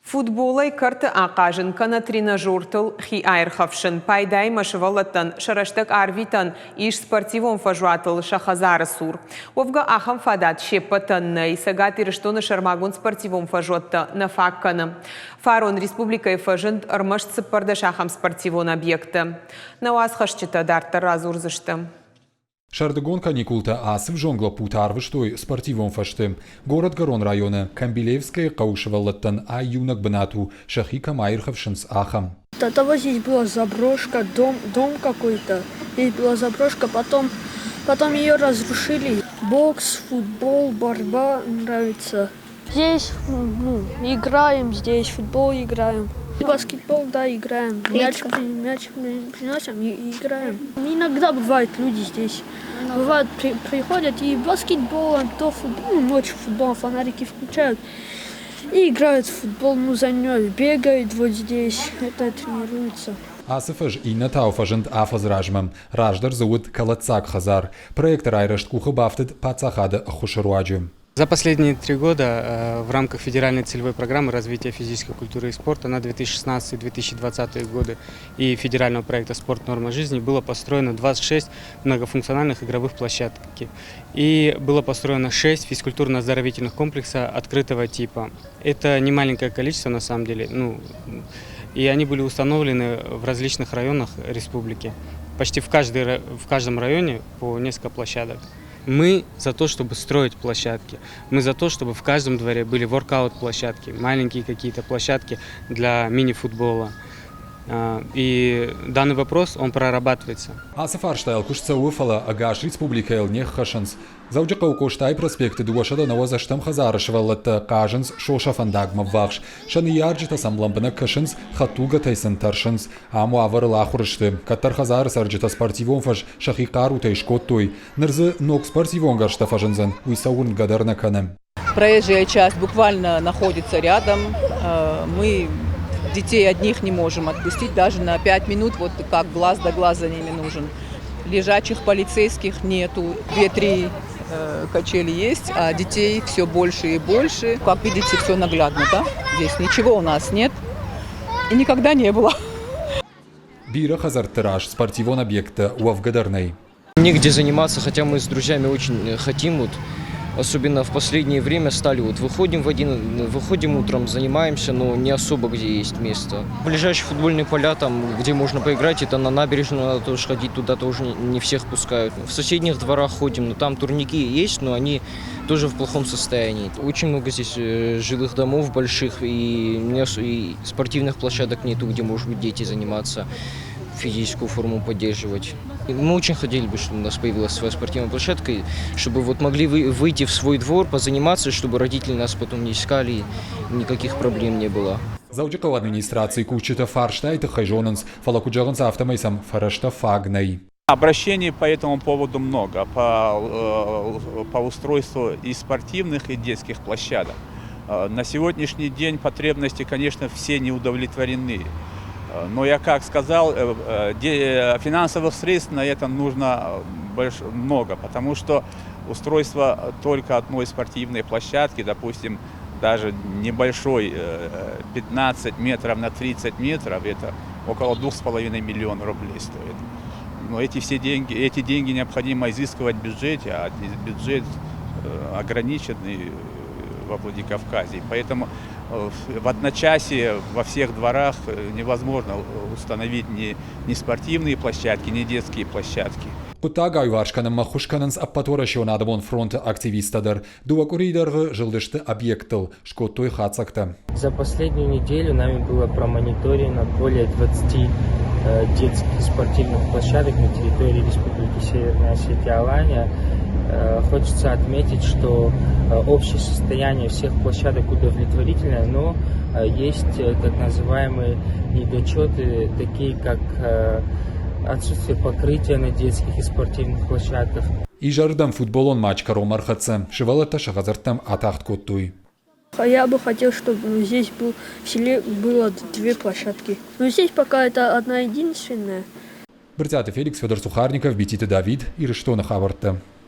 Футболай карты ақажын канатрина журтыл хи айрхавшын пайдай машывалаттан шараштак арвитан иш спортивон фажуатыл шахазары сур. Овга ахам фадат шеппатанны сагат ирыштоны шармагун спортивон фажуатта на факканы. Фарон республика и фажынд армаш цыппарда шахам спортивон объекты. Науаз хашчыта дартар разурзышты. Шардыгон каникулта асыв жонгло путарвыштой спортивон фаштым. Город Гарон района Камбилевская Каушевалаттан юнак банату Шахика Майрхавшинс ахам. До того здесь была заброшка, дом какой-то. Здесь была заброшка, потом ее разрушили. Бокс, футбол, борьба нравится. Здесь играем, здесь футбол играем. Баскетбол, да, играем. Мяч приносим и играем. Иногда бывают люди здесь. Бывают, приходят и баскетбол, то футбол, ночью футбол, фонарики включают. И играют в футбол, за ней бегают вот здесь, это тренируются. Асыфаж и натауфажент афазражмам. Раждар зовут Калацак Хазар. Проект Райрашт Кухабафтет Пацахада Ахушаруаджим. За последние 3 года в рамках федеральной целевой программы развития физической культуры и спорта на 2016-2020 годы и федерального проекта «Спорт. Норма жизни» было построено 26 многофункциональных игровых площадок. И было построено 6 физкультурно-оздоровительных комплекса открытого типа. Это не маленькое количество на самом деле. И они были установлены в различных районах республики. Почти в каждом районе по несколько площадок. Мы за то, чтобы строить площадки. Мы за то, чтобы в каждом дворе были воркаут-площадки, маленькие какие-то площадки для мини-футбола. И данный вопрос, он прорабатывается. Асафарштайл кушца уфала агаш республика элнех хашанс. Зауджака укоштай проспекты дуашада навоза штам хазарышваллата кажанс шоша фандагма вахш. Шаны ярджита самламбана кашанс хатуга тайсан таршанс. Аму авар лахурышты. Каттар хазар сарджита спортивон фаш шахикару тайшкоттой. Нырзы ног спортивон гаршта фажанзан. Уйсаурн гадарна канем. Проезжая часть буквально находится рядом. Мы детей одних не можем отпустить даже на 5 минут, вот как глаз да глаз за ними нужен. Лежачих полицейских нету, 2-3 качели есть, а детей все больше и больше. Как видите, все наглядно, да? Здесь ничего у нас нет и никогда не было. Бира Хазар Тираж, спортивон объекта Уавгадарней. Негде заниматься, хотя мы с друзьями очень хотим. Особенно в последнее время стали выходим утром, занимаемся, но не особо где есть место. Ближайшие футбольные поля, там, где можно поиграть, это на набережную надо тоже ходить, туда тоже не всех пускают. В соседних дворах ходим, но там турники есть, но они тоже в плохом состоянии. Очень много здесь жилых домов больших и спортивных площадок нету, где могут дети заниматься, физическую форму поддерживать. Мы очень хотели бы, чтобы у нас появилась своя спортивная площадка, чтобы вот могли выйти в свой двор, позаниматься, чтобы родители нас потом не искали, никаких проблем не было. Зауджакал администрации кучита фарштайта хайжонанс, фалакуджаганс автомайсам фарашта фагней. Обращений по этому поводу много, по устройству и спортивных, и детских площадок. На сегодняшний день потребности, конечно, все не удовлетворены. Но я как сказал, финансовых средств на это нужно много, потому что устройство только одной спортивной площадки, допустим, даже небольшой, 15 метров на 30 метров, это около 2,5 миллиона рублей стоит. Но эти деньги необходимо изыскивать в бюджете, а бюджет ограниченный во Владикавказе. Поэтому в одночасье во всех дворах невозможно установить ни спортивные площадки, ни детские площадки. Кутагай варшканым махушкананс аппаторашио надавон фронта активистадар. Дуакуридar жилдышты объектыл, шкотой хацакта. За последнюю неделю нами было промониторено более 20 детских спортивных площадок на территории Республики Северная Осетия-Алания. Хочется отметить, что общее состояние всех площадок удовлетворительное, но есть так называемые недочеты, такие как отсутствие покрытия на детских и спортивных площадках. И жардам футболон матч каромархатся, шивалата шахазартам атахт коттуй. Я бы хотел, чтобы здесь в селе было 2 площадки. Но здесь пока это одна единственная. Бртята Феликс, Федор Сухарников, Битита Давид и Рештона Хаварта.